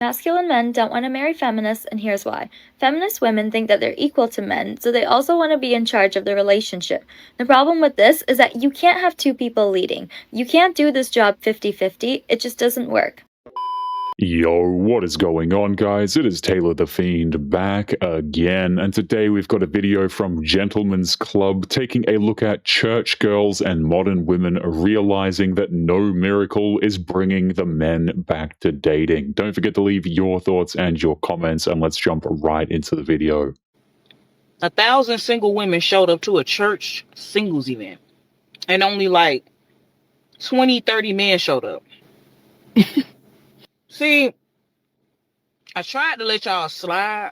Masculine men don't want to marry feminists, and here's why. Feminist women think that they're equal to men, so they also want to be in charge of the relationship. The problem with this is that you can't have two people leading. You can't do this job 50-50. It just doesn't work. Yo, what is going on, guys? It is Taylor the Fiend back again, and today we've got a video from Gentlemen's Club taking a look at church girls and modern women realizing that no miracle is bringing the men back to dating. Don't forget to leave your thoughts and your comments, and let's jump right into the video. 1,000 single women showed up to a church singles event, and only like 20-30 men showed up. See, I tried to let y'all slide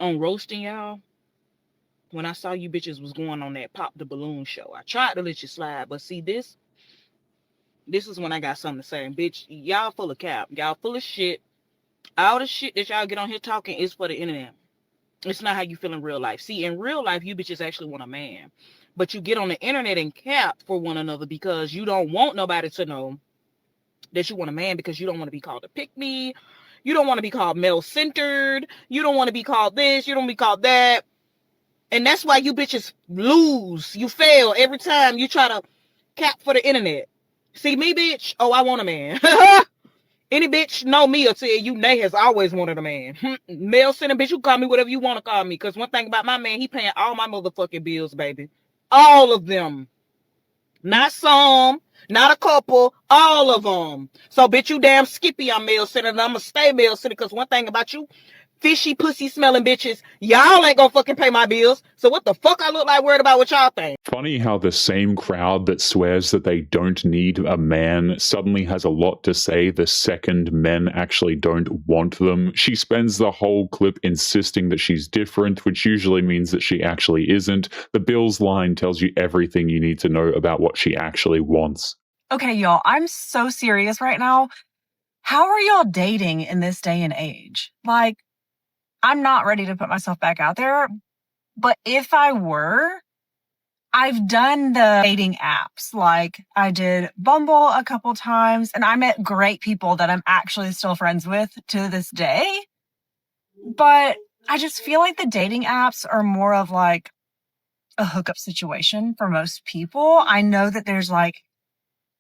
on roasting y'all when I saw you bitches was going on that Pop the Balloon show. I tried to let you slide, but see, this is when I got something to say. And bitch, y'all full of cap. Y'all full of shit. All the shit that y'all get on here talking is for the internet. It's not how you feel in real life. See, in real life, you bitches actually want a man. But you get on the internet and cap for one another because you don't want nobody to know that you want a man, because you don't want to be called a pick-me. You don't want to be called male-centered. You don't want to be called this. You don't want to be called that. And that's why you bitches lose. You fail every time you try to cap for the internet. See me, bitch? Oh, I want a man. Any bitch know me will tell you Nay has always wanted a man. Male-centered, bitch, you call me whatever you want to call me. Because one thing about my man, he paying all my motherfucking bills, baby. All of them. Not some, not a couple, all of them. So, bitch, you damn skippy, I'm male-centered, and I'm going to stay male-centered, because one thing about you, fishy, pussy-smelling bitches, y'all ain't going to fucking pay my bills. So what the fuck I look like worried about what y'all think? Funny how the same crowd that swears that they don't need a man suddenly has a lot to say the second men actually don't want them. She spends the whole clip insisting that she's different, which usually means that she actually isn't. The Bills line tells you everything you need to know about what she actually wants. Okay, y'all, I'm so serious right now. How are y'all dating in this day and age? Like, I'm not ready to put myself back out there, but if I were, I've done the dating apps. Like, I did Bumble a couple times, and I met great people that I'm actually still friends with to this day. But I just feel like the dating apps are more of like a hookup situation for most people. I know that there's like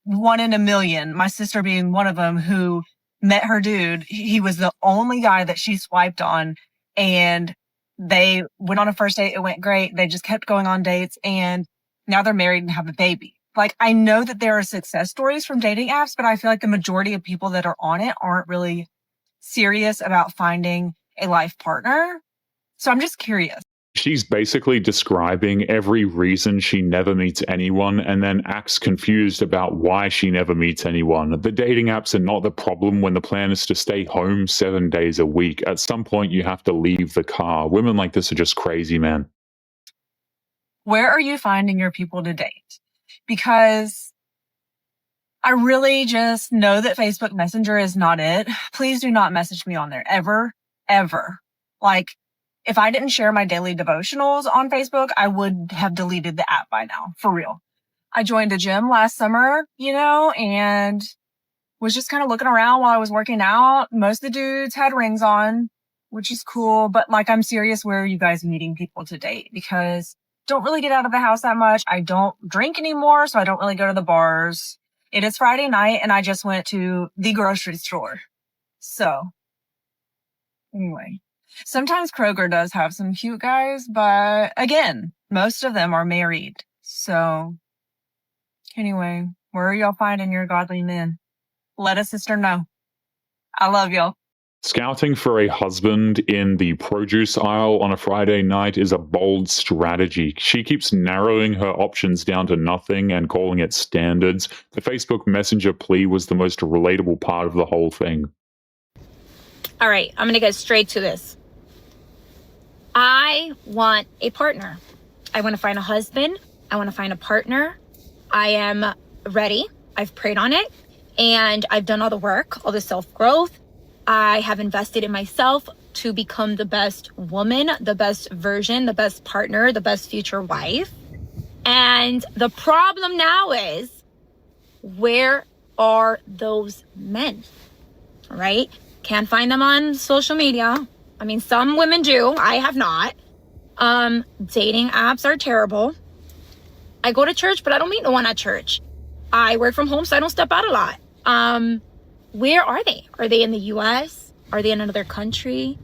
1 in a million, my sister being one of them, who met her dude. He was the only guy that she swiped on, and they went on a first date. It went great. They just kept going on dates, and now they're married and have a baby. Like, I know that there are success stories from dating apps, but I feel like the majority of people that are on it aren't really serious about finding a life partner. So I'm just curious. She's basically describing every reason she never meets anyone and then acts confused about why she never meets anyone. The dating apps are not the problem when the plan is to stay home 7 days a week. At some point, you have to leave the car. Women like this are just crazy, man. Where are you finding your people to date? Because I really just know that Facebook Messenger is not it. Please do not message me on there ever, ever. Like, if I didn't share my daily devotionals on Facebook, I would have deleted the app by now, for real. I joined a gym last summer, and was just kind of looking around while I was working out. Most of the dudes had rings on, which is cool. But like, I'm serious, where are you guys meeting people to date? Because don't really get out of the house that much. I don't drink anymore, so I don't really go to the bars. It is Friday night, and I just went to the grocery store. So, anyway. Sometimes Kroger does have some cute guys, but again, most of them are married. So, anyway, where are y'all finding your godly men? Let a sister know. I love y'all. Scouting for a husband in the produce aisle on a Friday night is a bold strategy. She keeps narrowing her options down to nothing and calling it standards. The Facebook Messenger plea was the most relatable part of the whole thing. All right, I'm going to get straight to this. I want a partner. I want to find a husband. I want to find a partner. I am ready. I've prayed on it, and I've done all the work, all the self-growth. I have invested in myself to become the best woman, the best version, the best partner, the best future wife. And the problem now is, where are those men? Right? Can't find them on social media. I mean, some women do. I have not. Dating apps are terrible. I go to church, but I don't meet no one at church. I work from home, so I don't step out a lot. Where are they? Are they in the US? Are they in another country?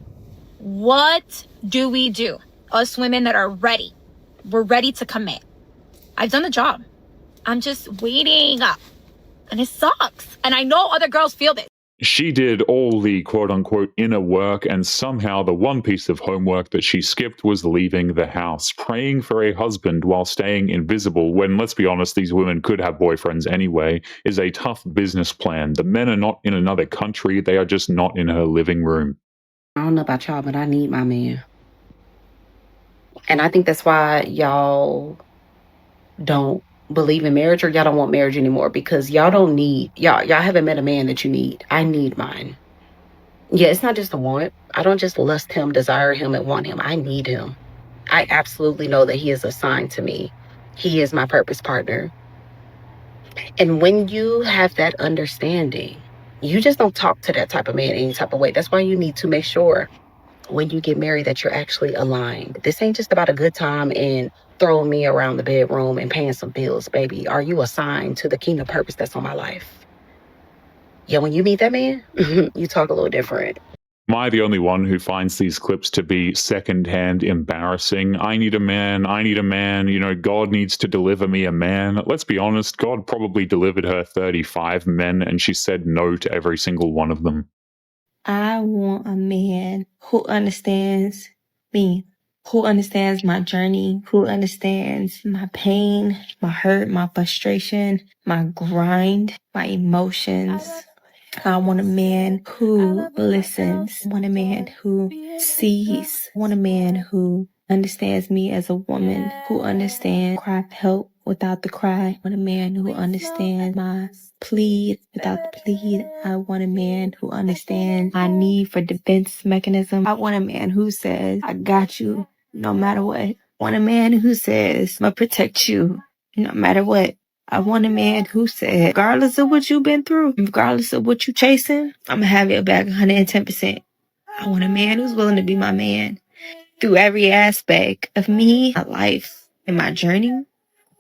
What do we do? Us women that are ready. We're ready to commit. I've done the job. I'm just waiting up. And it sucks. And I know other girls feel this. She did all the quote-unquote inner work, and somehow the one piece of homework that she skipped was leaving the house. Praying for a husband while staying invisible when, let's be honest, these women could have boyfriends anyway, is a tough business plan. The men are not in another country, they are just not in her living room. I don't know about y'all, but I need my man. And I think that's why y'all don't believe in marriage, or y'all don't want marriage anymore, because y'all haven't met a man that you need. I need mine. Yeah, it's not just a want. I don't just lust him, desire him, and want him. I need him. I absolutely know that he is assigned to me. He is my purpose partner. And when you have that understanding, you just don't talk to that type of man any type of way. That's why you need to make sure when you get married that you're actually aligned. This ain't just about a good time and throwing me around the bedroom and paying some bills, baby. Are you assigned to the kingdom purpose that's on my life? Yeah, when you meet that man, you talk a little different. Am I the only one who finds these clips to be secondhand embarrassing? I need a man, God needs to deliver me a man. Let's be honest, God probably delivered her 35 men, and she said no to every single one of them. I want a man who understands me, who understands my journey, who understands my pain, my hurt, my frustration, my grind, my emotions. I want a man who listens. I want a man who sees. I want a man who understands me as a woman, who understands cry for help without the cry. I want a man who understands my plead without the plead. I want a man who understands my need for defense mechanism. I want a man who says, I got you no matter what. I want a man who says, I'm gonna protect you no matter what. I want a man who said, regardless of what you've been through, regardless of what you're chasing, I'm gonna have your back 110%. I want a man who's willing to be my man through every aspect of me, my life, and my journey.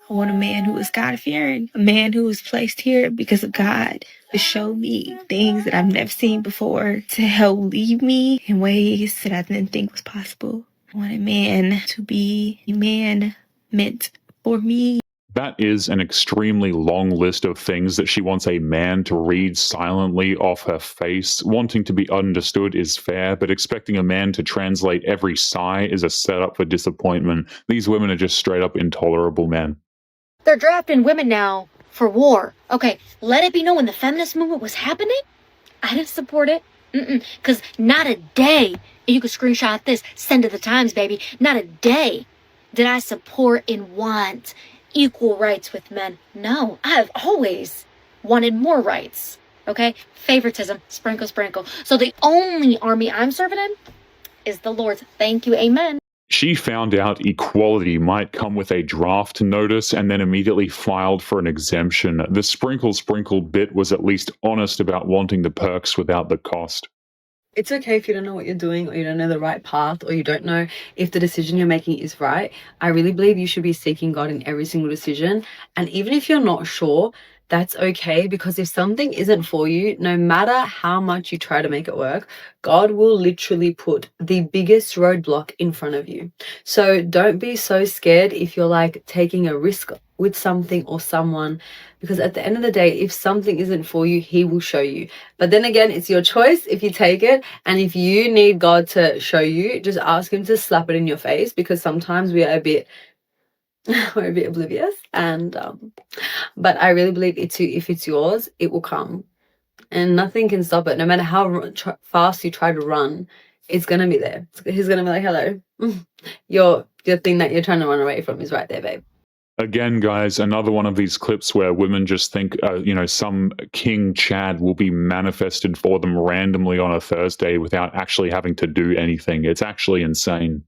I want a man who is God-fearing, a man who is placed here because of God to show me things that I've never seen before, to help lead me in ways that I didn't think was possible. I want a man to be a man meant for me. That is an extremely long list of things that she wants a man to read silently off her face. Wanting to be understood is fair, but expecting a man to translate every sigh is a setup for disappointment. These women are just straight up intolerable men. They're drafting women now for war. Okay, let it be known when the feminist movement was happening, I didn't support it. Because not a day, and you can screenshot this, send to the Times, baby, not a day did I support and want equal rights with men. No, I have always wanted more rights. Okay? Favoritism, sprinkle, sprinkle. So the only army I'm serving in is the Lord's. Thank you, amen. She found out equality might come with a draft notice and then immediately filed for an exemption. The sprinkle bit was at least honest about wanting the perks without the cost. It's okay if you don't know what you're doing, or you don't know the right path, or you don't know if the decision you're making is right. I really believe you should be seeking God in every single decision. And even if you're not sure, that's okay, because if something isn't for you, no matter how much you try to make it work, God will literally put the biggest roadblock in front of you. So don't be so scared if you're like taking a risk with something or someone, because at the end of the day, if something isn't for you, he will show you. But then again, it's your choice if you take it. And if you need God to show you, just ask him to slap it in your face, because sometimes we are a bit oblivious. And but I really believe if it's yours, it will come, and nothing can stop it. No matter how fast you try to run, it's gonna be there. He's gonna be like, hello, your thing that you're trying to run away from is right there, babe. Again, guys, another one of these clips where women just think, some King Chad will be manifested for them randomly on a Thursday without actually having to do anything. It's actually insane.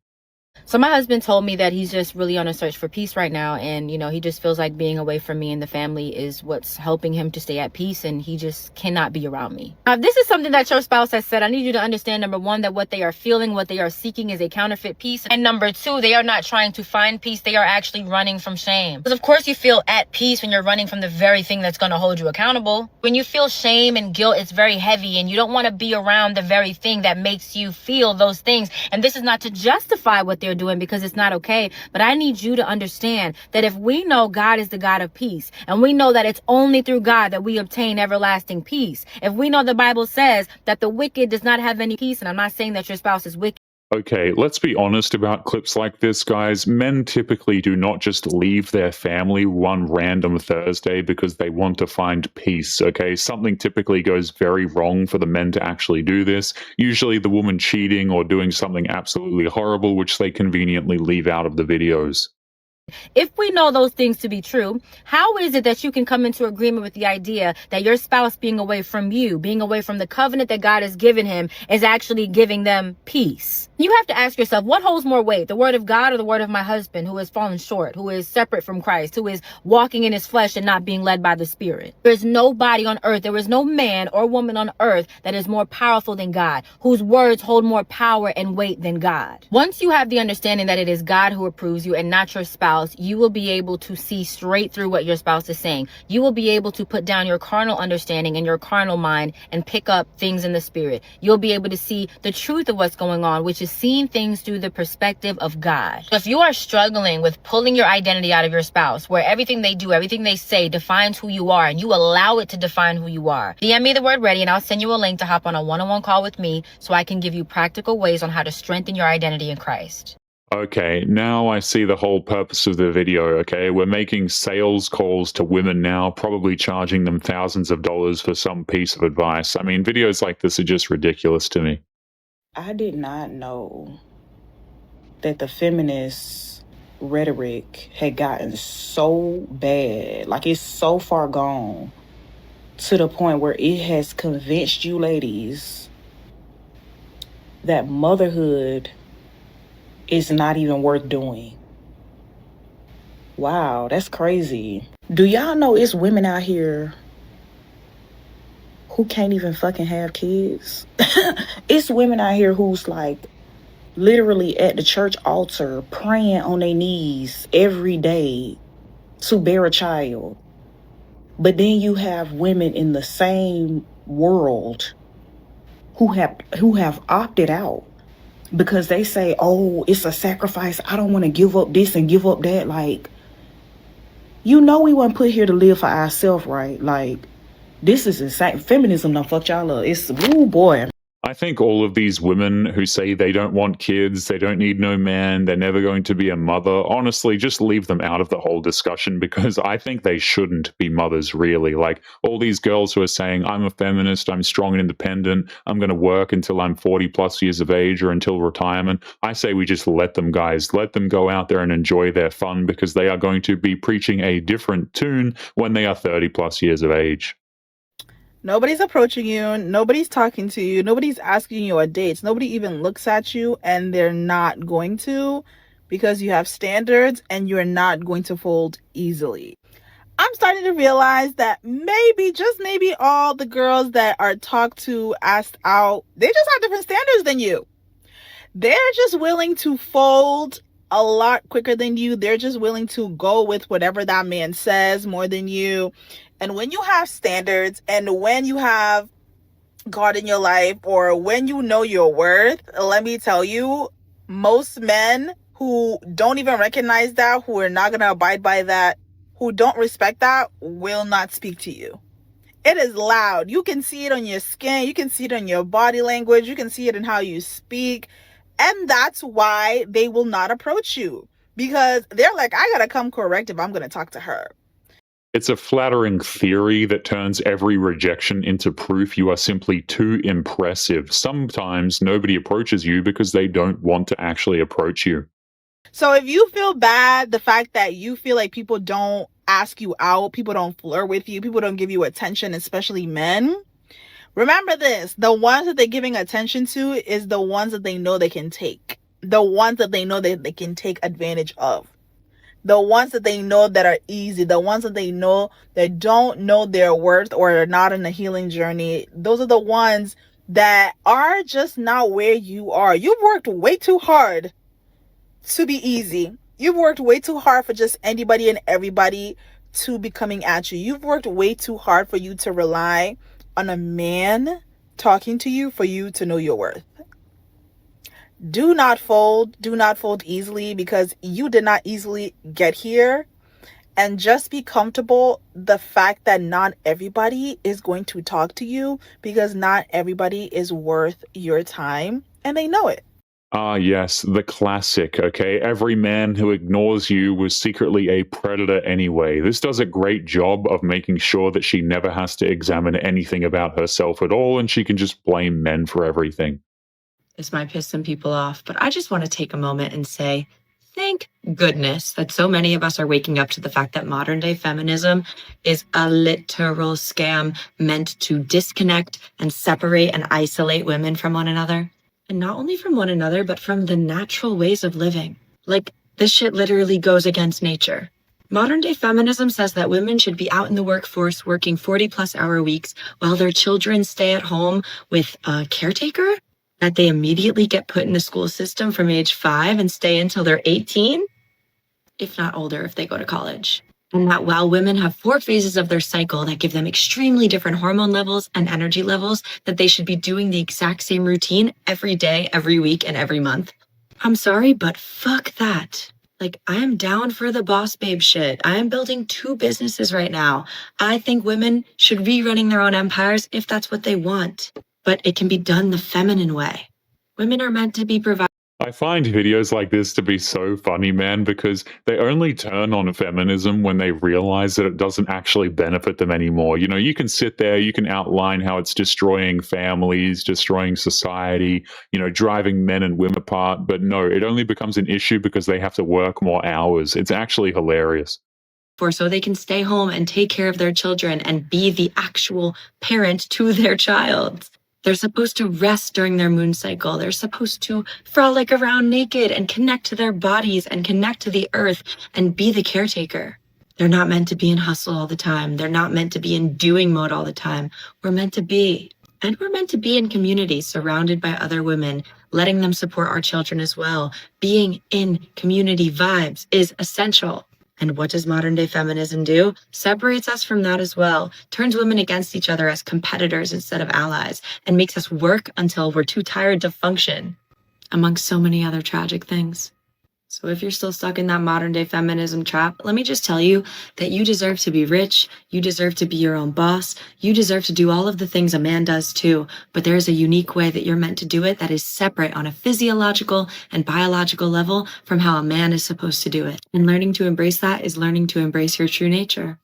So my husband told me that he's just really on a search for peace right now. And, you know, he just feels like being away from me and the family is what's helping him to stay at peace. And he just cannot be around me. Now, if this is something that your spouse has said, I need you to understand, number one, that what they are feeling, what they are seeking is a counterfeit peace. And number two, they are not trying to find peace. They are actually running from shame. Because of course you feel at peace when you're running from the very thing that's going to hold you accountable. When you feel shame and guilt, it's very heavy, and you don't want to be around the very thing that makes you feel those things. And this is not to justify what they're doing, because it's not okay. But I need you to understand that if we know God is the God of peace, and we know that it's only through God that we obtain everlasting peace, if we know the Bible says that the wicked does not have any peace, and I'm not saying that your spouse is wicked. Okay, let's be honest about clips like this, guys. Men typically do not just leave their family one random Thursday because they want to find peace, okay? Something typically goes very wrong for the men to actually do this. Usually the woman cheating or doing something absolutely horrible, which they conveniently leave out of the videos. If we know those things to be true, how is it that you can come into agreement with the idea that your spouse being away from you, being away from the covenant that God has given him, is actually giving them peace? You have to ask yourself, what holds more weight, the word of God or the word of my husband, who has fallen short, who is separate from Christ, who is walking in his flesh and not being led by the Spirit? There is nobody on earth, there is no man or woman on earth that is more powerful than God, whose words hold more power and weight than God. Once you have the understanding that it is God who approves you and not your spouse, you will be able to see straight through what your spouse is saying. You will be able to put down your carnal understanding and your carnal mind and pick up things in the Spirit. You'll be able to see the truth of what's going on, which is seeing things through the perspective of God. So if you are struggling with pulling your identity out of your spouse, where everything they do, everything they say defines who you are, and you allow it to define who you are, DM me the word ready, and I'll send you a link to hop on a one-on-one call with me so I can give you practical ways on how to strengthen your identity in Christ. Okay, now I see the whole purpose of the video, okay? We're making sales calls to women now, probably charging them thousands of dollars for some piece of advice. I mean, videos like this are just ridiculous to me. I did not know that the feminist rhetoric had gotten so bad, like it's so far gone, to the point where it has convinced you ladies that motherhood is not even worth doing. Wow, that's crazy. Do y'all know it's women out here who can't even fucking have kids? It's women out here who's like literally at the church altar praying on their knees every day to bear a child. But then you have women in the same world who have opted out because they say, oh, it's a sacrifice. I don't want to give up this and give up that. Like, you know, we weren't put here to live for ourselves, right? Like, this is insane. Feminism done fucked y'all up. It's, ooh, boy. I think all of these women who say they don't want kids, they don't need no man, they're never going to be a mother, honestly, just leave them out of the whole discussion, because I think they shouldn't be mothers, really. Like, all these girls who are saying, I'm a feminist, I'm strong and independent, I'm going to work until I'm 40 plus years of age or until retirement. I say we just let them, guys. Let them go out there and enjoy their fun, because they are going to be preaching a different tune when they are 30 plus years of age. Nobody's approaching you. Nobody's talking to you. Nobody's asking you on dates. Nobody even looks at you, and they're not going to, because you have standards and you're not going to fold easily. I'm starting to realize that maybe, just maybe, all the girls that are talked to, asked out, they just have different standards than you. They're just willing to fold a lot quicker than you. They're just willing to go with whatever that man says more than you. And when you have standards, and when you have God in your life, or when you know your worth, let me tell you, most men who don't even recognize that, who are not going to abide by that, who don't respect that, will not speak to you. It is loud. You can see it on your skin. You can see it on your body language. You can see it in how you speak. And that's why they will not approach you, because they're like, I got to come correct if I'm going to talk to her. It's a flattering theory that turns every rejection into proof you are simply too impressive. Sometimes nobody approaches you because they don't want to actually approach you. So if you feel bad, the fact that you feel like people don't ask you out, people don't flirt with you, people don't give you attention, especially men, remember this: the ones that they're giving attention to is the ones that they know they can take. The ones that they know that they can take advantage of. The ones that they know that are easy, the ones that they know that don't know their worth or are not in a healing journey, those are the ones that are just not where you are. You've worked way too hard to be easy. You've worked way too hard for just anybody and everybody to be coming at you. You've worked way too hard for you to rely on a man talking to you for you to know your worth. Do not fold. Do not fold easily, because you did not easily get here. And just be comfortable the fact that not everybody is going to talk to you, because not everybody is worth your time, and they know it. Ah, yes, the classic, okay? Every man who ignores you was secretly a predator anyway. This does a great job of making sure that she never has to examine anything about herself at all, and she can just blame men for everything. This might piss some people off, but I just want to take a moment and say, thank goodness that so many of us are waking up to the fact that modern day feminism is a literal scam meant to disconnect and separate and isolate women from one another. And not only from one another, but from the natural ways of living. Like, this shit literally goes against nature. Modern day feminism says that women should be out in the workforce working 40+ hour weeks while their children stay at home with a caretaker, that they immediately get put in the school system from age 5 and stay until they're 18, if not older if they go to college. And that while women have 4 phases of their cycle that give them extremely different hormone levels and energy levels, that they should be doing the exact same routine every day, every week, and every month. I'm sorry, but fuck that. Like, I am down for the boss babe shit. I am building 2 businesses right now. I think women should be running their own empires if that's what they want. But it can be done the feminine way. Women are meant to be provided. I find videos like this to be so funny, man, because they only turn on feminism when they realize that it doesn't actually benefit them anymore. You know, you can sit there, you can outline how it's destroying families, destroying society, you know, driving men and women apart, but no, it only becomes an issue because they have to work more hours. It's actually hilarious. So they can stay home and take care of their children and be the actual parent to their child. They're supposed to rest during their moon cycle. They're supposed to frolic around naked and connect to their bodies and connect to the earth and be the caretaker. They're not meant to be in hustle all the time. They're not meant to be in doing mode all the time. We're meant to be. And we're meant to be in community, surrounded by other women, letting them support our children as well. Being in community vibes is essential. And what does modern day feminism do? Separates us from that as well, turns women against each other as competitors instead of allies, and makes us work until we're too tired to function, amongst so many other tragic things. So if you're still stuck in that modern day feminism trap, let me just tell you that you deserve to be rich, you deserve to be your own boss, you deserve to do all of the things a man does too, but there is a unique way that you're meant to do it that is separate on a physiological and biological level from how a man is supposed to do it. And learning to embrace that is learning to embrace your true nature.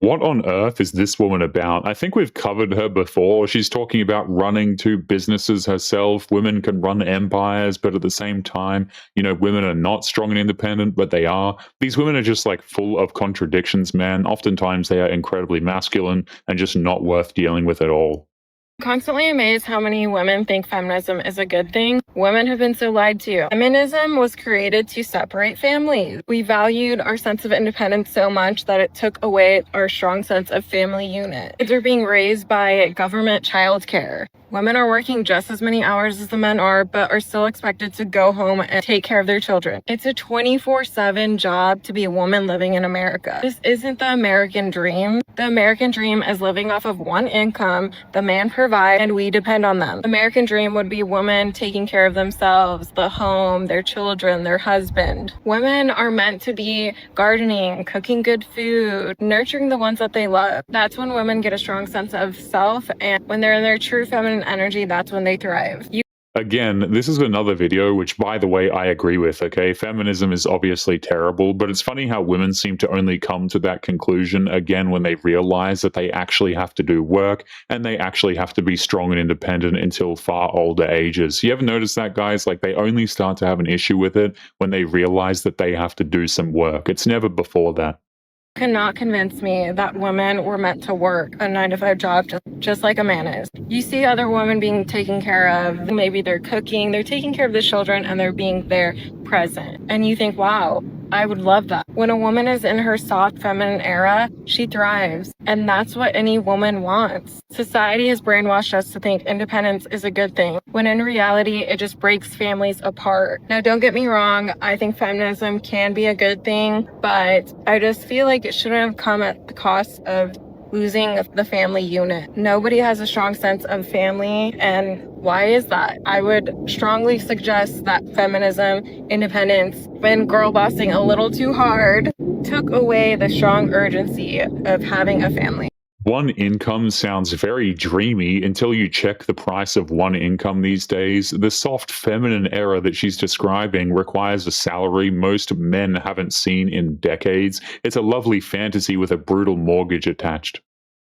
What on earth is this woman about? I think we've covered her before. She's talking about running 2 businesses herself. Women can run empires, but at the same time, you know, women are not strong and independent, but they are. These women are just like full of contradictions, man. Oftentimes they are incredibly masculine and just not worth dealing with at all. Constantly amazed how many women think feminism is a good thing. Women have been so lied to. Feminism was created to separate families. We valued our sense of independence so much that it took away our strong sense of family unit. Kids are being raised by government childcare. Women are working just as many hours as the men are, but are still expected to go home and take care of their children. It's a 24/7 job to be a woman living in America. This isn't the American dream. The American dream is living off of one income, the man provides, and we depend on them. The American dream would be women taking care of themselves, the home, their children, their husband. Women are meant to be gardening, cooking good food, nurturing the ones that they love. That's when women get a strong sense of self, and when they're in their true feminine energy, that's when they thrive. Again, this is another video, which, by the way, I agree with, okay? Feminism is obviously terrible, but it's funny how women seem to only come to that conclusion again when they realize that they actually have to do work and they actually have to be strong and independent until far older ages. You ever notice that, guys? Like, they only start to have an issue with it when they realize that they have to do some work. It's never before that. Cannot convince me that women were meant to work a 9-to-5 job just like a man is. You see other women being taken care of. Maybe they're cooking, they're taking care of the children, and they're being there present. And you think, wow, I would love that. When a woman is in her soft feminine era, she thrives. And that's what any woman wants. Society has brainwashed us to think independence is a good thing, when in reality, it just breaks families apart. Now, don't get me wrong, I think feminism can be a good thing, but I just feel like it shouldn't have come at the cost of losing the family unit. Nobody has a strong sense of family, and why is that? I would strongly suggest that feminism, independence, been girl bossing a little too hard, took away the strong urgency of having a family. One income sounds very dreamy until you check the price of one income these days. The soft feminine era that she's describing requires a salary most men haven't seen in decades. It's a lovely fantasy with a brutal mortgage attached.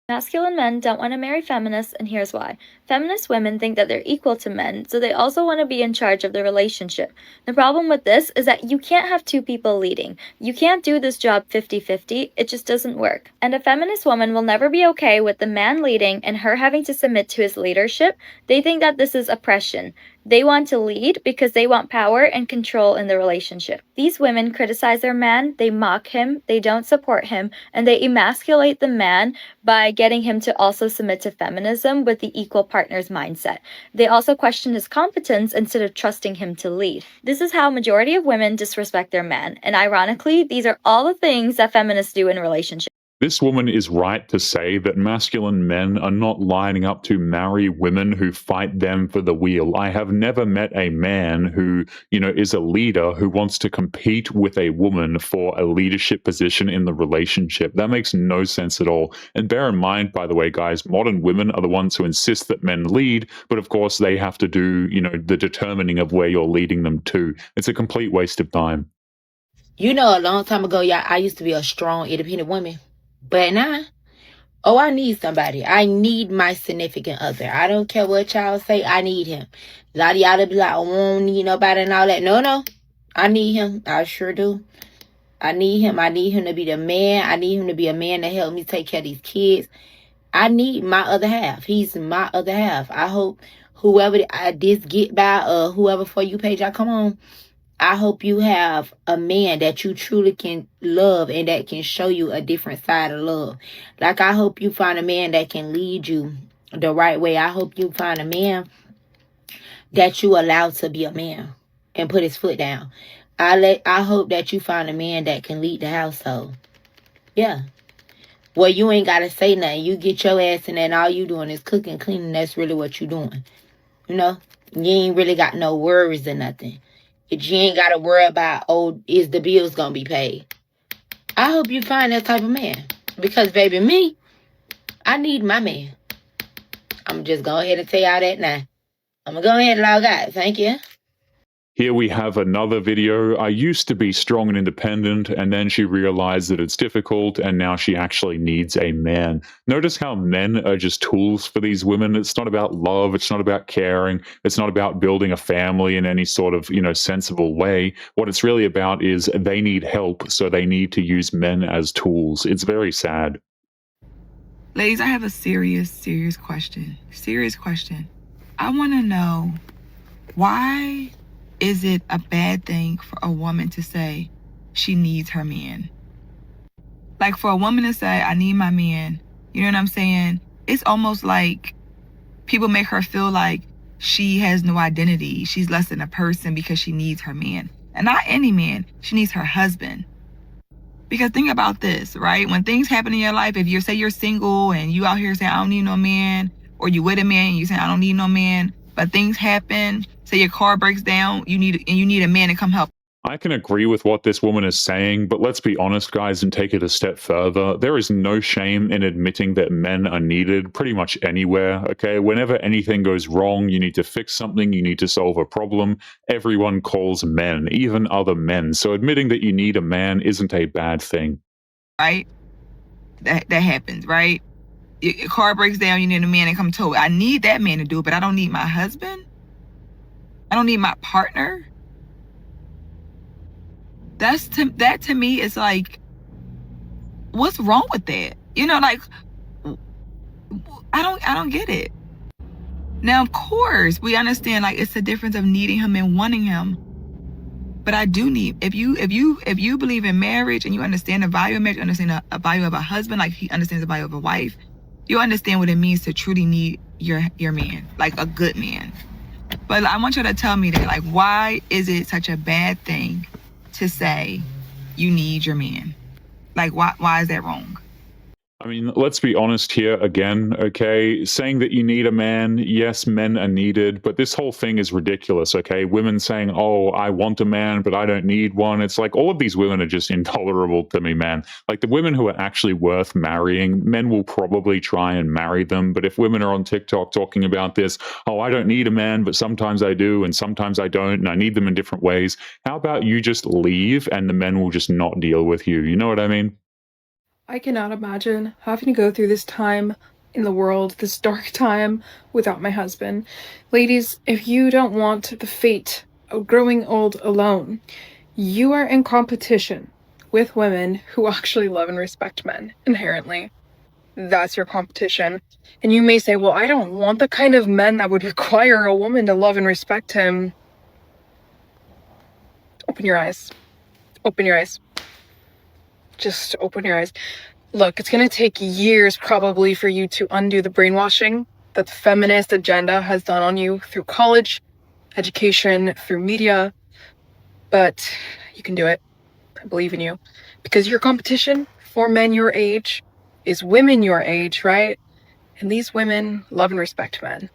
Masculine men don't want to marry feminists, and here's why. Feminist women think that they're equal to men, so they also want to be in charge of the relationship. The problem with this is that you can't have two people leading. You can't do this job 50-50, it just doesn't work. And a feminist woman will never be okay with the man leading and her having to submit to his leadership. They think that this is oppression. They want to lead because they want power and control in the relationship. These women criticize their man, they mock him, they don't support him, and they emasculate the man by getting him to also submit to feminism with the equal partners mindset. They also question his competence instead of trusting him to lead. This is how majority of women disrespect their man, and ironically, these are all the things that feminists do in relationships. This woman is right to say that masculine men are not lining up to marry women who fight them for the wheel. I have never met a man who, is a leader who wants to compete with a woman for a leadership position in the relationship. That makes no sense at all. And bear in mind, by the way, guys, modern women are the ones who insist that men lead, but of course they have to do, the determining of where you're leading them to. It's a complete waste of time. A long time ago, y'all, I used to be a strong, independent woman. But now, I need somebody. I need my significant other. I don't care what y'all say. I need him. A lot of y'all be like, I don't need nobody and all that. No. I need him. I sure do. I need him. I need him to be the man. I need him to be a man to help me take care of these kids. I need my other half. He's my other half. I hope whoever this get by, whoever for you page I come on, I hope you have a man that you truly can love and that can show you a different side of love. Like, I hope you find a man that can lead you the right way. I hope you find a man that you allow to be a man and put his foot down. I hope that you find a man that can lead the household. Yeah. Well, you ain't got to say nothing. You get your ass in there and all you doing is cooking, cleaning. That's really what you doing. You ain't really got no worries or nothing. You ain't got to worry about, is the bills going to be paid? I hope you find that type of man. Because, baby, me, I need my man. I'm just go ahead and tell y'all that now. I'm going to go ahead and log out. Thank you. Here we have another video. I used to be strong and independent, and then she realized that it's difficult, and now she actually needs a man. Notice how men are just tools for these women. It's not about love. It's not about caring. It's not about building a family in any sort of, sensible way. What it's really about is they need help, so they need to use men as tools. It's very sad. Ladies, I have a serious question. Serious question. I want to know, why is it a bad thing for a woman to say she needs her man? Like, for a woman to say, I need my man, you know what I'm saying? It's almost like people make her feel like she has no identity. She's less than a person because she needs her man. And not any man. She needs her husband. Because think about this, right? When things happen in your life, if you say you're single and you out here saying, I don't need no man, or you with a man and you say, I don't need no man, but things happen, say your car breaks down, you need a man to come help. I can agree with what this woman is saying, but let's be honest, guys, and take it a step further. There is no shame in admitting that men are needed pretty much anywhere, okay? Whenever anything goes wrong, you need to fix something, you need to solve a problem, everyone calls men, even other men. So admitting that you need a man isn't a bad thing. Right? That happens, right? Your car breaks down, you need a man to come tow it. I need that man to do it, but I don't need my husband. I don't need my partner. That to me is like, what's wrong with that? You know, like, I don't get it. Now, of course, we understand, like, it's the difference of needing him and wanting him. But I do need, if you believe in marriage and you understand the value of marriage, understand the value of a husband, like he understands the value of a wife, you understand what it means to truly need your man, like a good man. But I want you to tell me that, like, why is it such a bad thing to say you need your man? Like, why is that wrong? I mean, let's be honest here again, okay? Saying that you need a man, yes, men are needed, but this whole thing is ridiculous, okay? Women saying, oh, I want a man, but I don't need one. It's like all of these women are just intolerable to me, man. Like the women who are actually worth marrying, men will probably try and marry them. But if women are on TikTok talking about this, oh, I don't need a man, but sometimes I do, and sometimes I don't, and I need them in different ways, how about you just leave and the men will just not deal with you? You know what I mean? I cannot imagine having to go through this time in the world, this dark time, without my husband. Ladies, if you don't want the fate of growing old alone, you are in competition with women who actually love and respect men, inherently. That's your competition. And you may say, well, I don't want the kind of men that would require a woman to love and respect him. Open your eyes. Open your eyes. Just open your eyes. Look, it's going to take years probably for you to undo the brainwashing that the feminist agenda has done on you through college, education, through media. But you can do it. I believe in you. Because your competition for men your age is women your age, right? And these women love and respect men.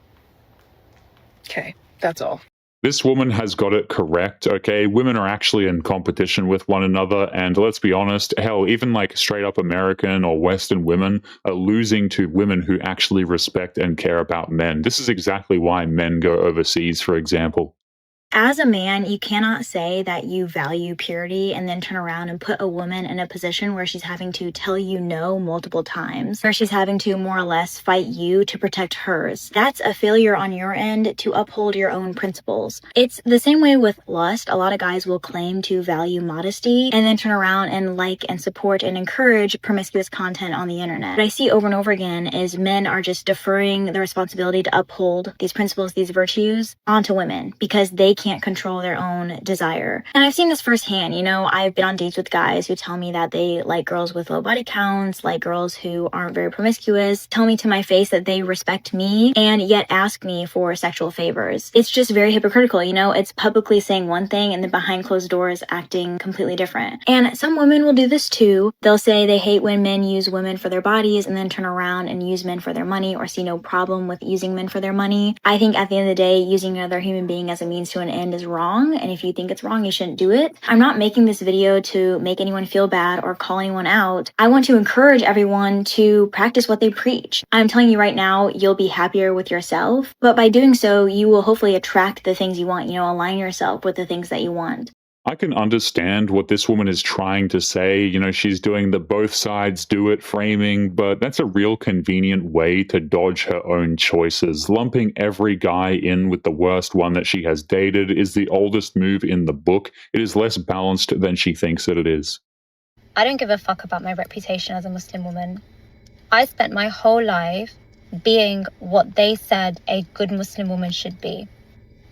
Okay, that's all. This woman has got it correct, okay? Women are actually in competition with one another, and let's be honest, hell, even like straight up American or Western women are losing to women who actually respect and care about men. This is exactly why men go overseas, for example. As a man, you cannot say that you value purity and then turn around and put a woman in a position where she's having to tell you no multiple times, where she's having to more or less fight you to protect hers. That's a failure on your end to uphold your own principles. It's the same way with lust. A lot of guys will claim to value modesty and then turn around and like and support and encourage promiscuous content on the internet. What I see over and over again is men are just deferring the responsibility to uphold these principles, these virtues onto women because they can't control their own desire. And I've seen this firsthand. You know, I've been on dates with guys who tell me that they like girls with low body counts, like girls who aren't very promiscuous, tell me to my face that they respect me and yet ask me for sexual favors. It's just very hypocritical, you know? It's publicly saying one thing and then behind closed doors acting completely different. And some women will do this too. They'll say they hate when men use women for their bodies and then turn around and use men for their money or see no problem with using men for their money. I think at the end of the day, using another human being as a means to an end is wrong, and if you think it's wrong, you shouldn't do it. I'm not making this video to make anyone feel bad or call anyone out. I want to encourage everyone to practice what they preach. I'm telling you right now, you'll be happier with yourself, but by doing so, you will hopefully attract the things you want, you know, align yourself with the things that you want. I can understand what this woman is trying to say. You know, she's doing the both sides do it framing, but that's a real convenient way to dodge her own choices. Lumping every guy in with the worst one that she has dated is the oldest move in the book. It is less balanced than she thinks that it is. I don't give a fuck about my reputation as a Muslim woman. I spent my whole life being what they said a good Muslim woman should be.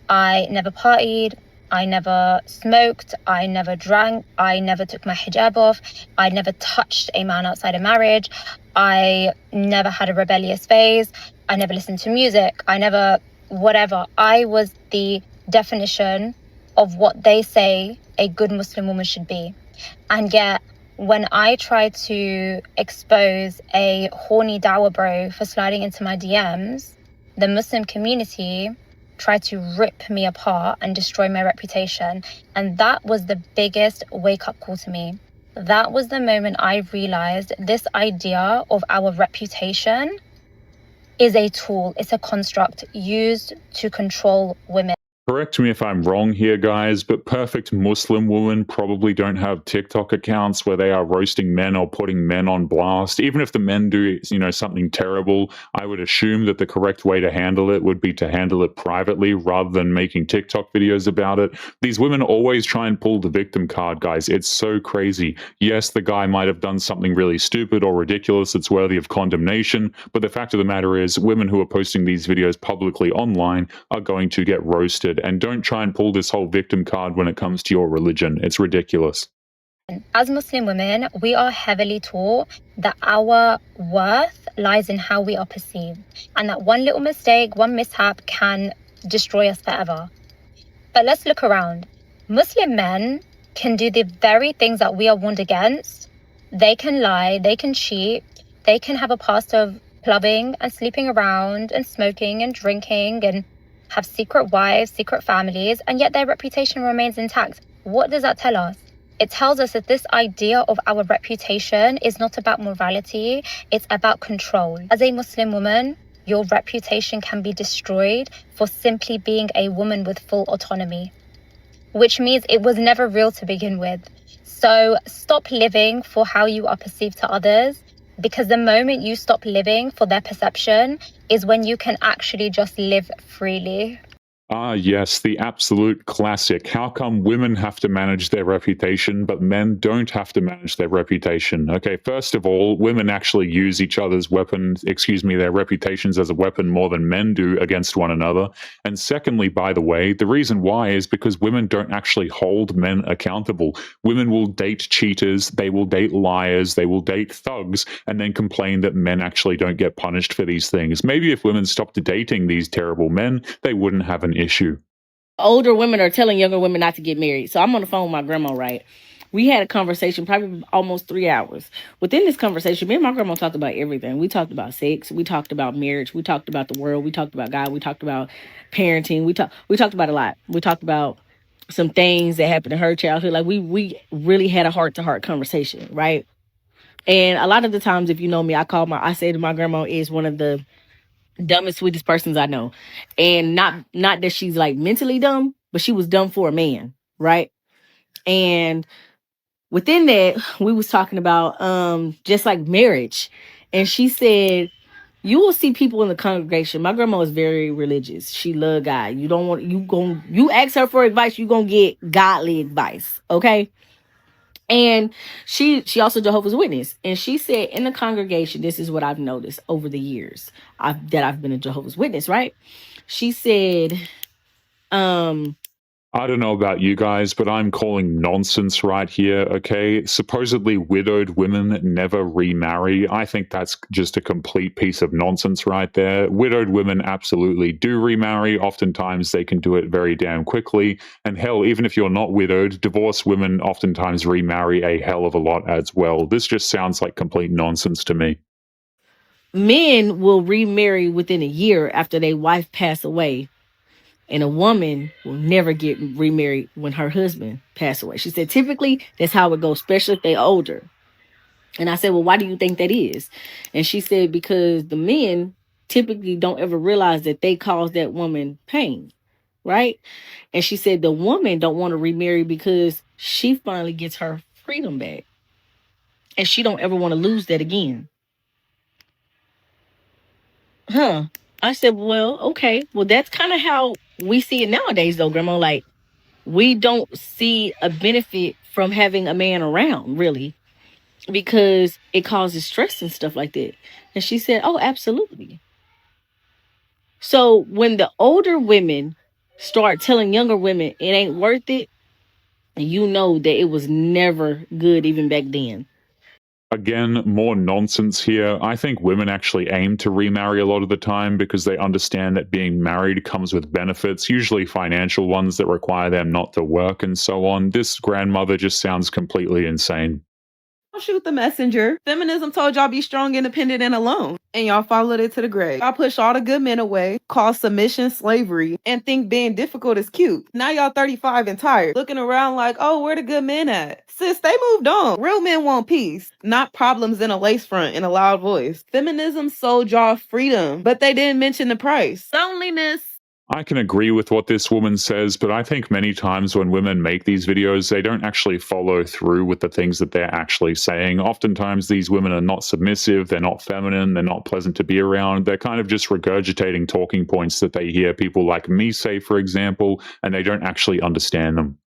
I never partied. I never smoked, I never drank, I never took my hijab off, I never touched a man outside of marriage, I never had a rebellious phase, I never listened to music, I never whatever. I was the definition of what they say a good Muslim woman should be. And yet, when I try to expose a horny dawah bro for sliding into my DMs, the Muslim community tried to rip me apart and destroy my reputation. And that was the biggest wake-up call to me. That was the moment I realized this idea of our reputation is a tool, it's a construct used to control women. Correct me if I'm wrong here, guys, but perfect Muslim women probably don't have TikTok accounts where they are roasting men or putting men on blast. Even if the men do, something terrible, I would assume that the correct way to handle it would be to handle it privately rather than making TikTok videos about it. These women always try and pull the victim card, guys. It's so crazy. Yes, the guy might have done something really stupid or ridiculous that's worthy of condemnation, but the fact of the matter is, women who are posting these videos publicly online are going to get roasted. And don't try and pull this whole victim card when it comes to your religion. It's ridiculous. As Muslim women, we are heavily taught that our worth lies in how we are perceived, and that one little mistake, one mishap can destroy us forever. But let's look around. Muslim men can do the very things that we are warned against. They can lie, they can cheat, they can have a past of clubbing and sleeping around and smoking and drinking and have secret wives, secret families, and yet their reputation remains intact. What does that tell us? It tells us that this idea of our reputation is not about morality, it's about control. As a Muslim woman, your reputation can be destroyed for simply being a woman with full autonomy, which means it was never real to begin with. So stop living for how you are perceived to others, because the moment you stop living for their perception is when you can actually just live freely. Ah, yes, the absolute classic. How come women have to manage their reputation, but men don't have to manage their reputation? Okay, first of all, women actually use each other's their reputations as a weapon more than men do against one another. And secondly, by the way, the reason why is because women don't actually hold men accountable. Women will date cheaters, they will date liars, they will date thugs, and then complain that men actually don't get punished for these things. Maybe if women stopped dating these terrible men, they wouldn't have an issue. Older women are telling younger women not to get married. So I'm on the phone with my grandma, right? We had a conversation, probably almost 3 hours. Within this conversation, me and my grandma talked about everything. We talked about sex. We talked about marriage. We talked about the world. We talked about God. We talked about parenting. We talked about a lot. We talked about some things that happened in her childhood. Like we really had a heart-to-heart conversation, right? And a lot of the times, if you know me, I say to my grandma is one of the dumbest, sweetest persons I know. And not that she's like mentally dumb, but she was dumb for a man, right? And within that, we was talking about just like marriage. And she said, you will see people in the congregation. My grandma is very religious. She love God. You ask her for advice, you gonna get godly advice, okay? And she also Jehovah's Witness. And she said in the congregation, this is what I've noticed over the years that I've been a Jehovah's Witness, right? She said, I don't know about you guys, but I'm calling nonsense right here, okay? Supposedly widowed women never remarry. I think that's just a complete piece of nonsense right there. Widowed women absolutely do remarry. Oftentimes they can do it very damn quickly. And hell, even if you're not widowed, divorced women oftentimes remarry a hell of a lot as well. This just sounds like complete nonsense to me. Men will remarry within a year after their wife pass away. And a woman will never get remarried when her husband passed away. She said, typically, that's how it goes, especially if they're older. And I said, well, why do you think that is? And she said, because the men typically don't ever realize that they caused that woman pain, right? And she said the woman don't want to remarry because she finally gets her freedom back. And she don't ever want to lose that again. Huh. I said, well, okay. Well, that's kind of how we see it nowadays, though, Grandma. Like, we don't see a benefit from having a man around, really, because it causes stress and stuff like that. And she said, oh, absolutely. So when the older women start telling younger women it ain't worth it, you know that it was never good even back then. Again, more nonsense here. I think women actually aim to remarry a lot of the time because they understand that being married comes with benefits, usually financial ones that require them not to work and so on. This grandmother just sounds completely insane. Don't shoot the messenger. Feminism told y'all be strong, independent, and alone. And y'all followed it to the grave. Y'all push all the good men away, call submission slavery, and think being difficult is cute. Now y'all 35 and tired, looking around like, oh, where the good men at? Sis, they moved on. Real men want peace, not problems in a lace front and a loud voice. Feminism sold y'all freedom, but they didn't mention the price. Loneliness. I can agree with what this woman says, but I think many times when women make these videos, they don't actually follow through with the things that they're actually saying. Oftentimes, these women are not submissive, they're not feminine, they're not pleasant to be around. They're kind of just regurgitating talking points that they hear people like me say, for example, and they don't actually understand them.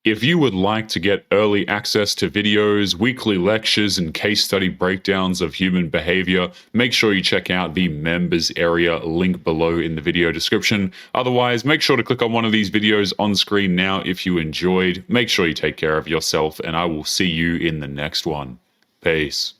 If you would like to get early access to videos, weekly lectures, and case study breakdowns of human behavior, make sure you check out the members area link below in the video description. Otherwise, make sure to click on one of these videos on screen now if you enjoyed. Make sure you take care of yourself, and I will see you in the next one. Peace.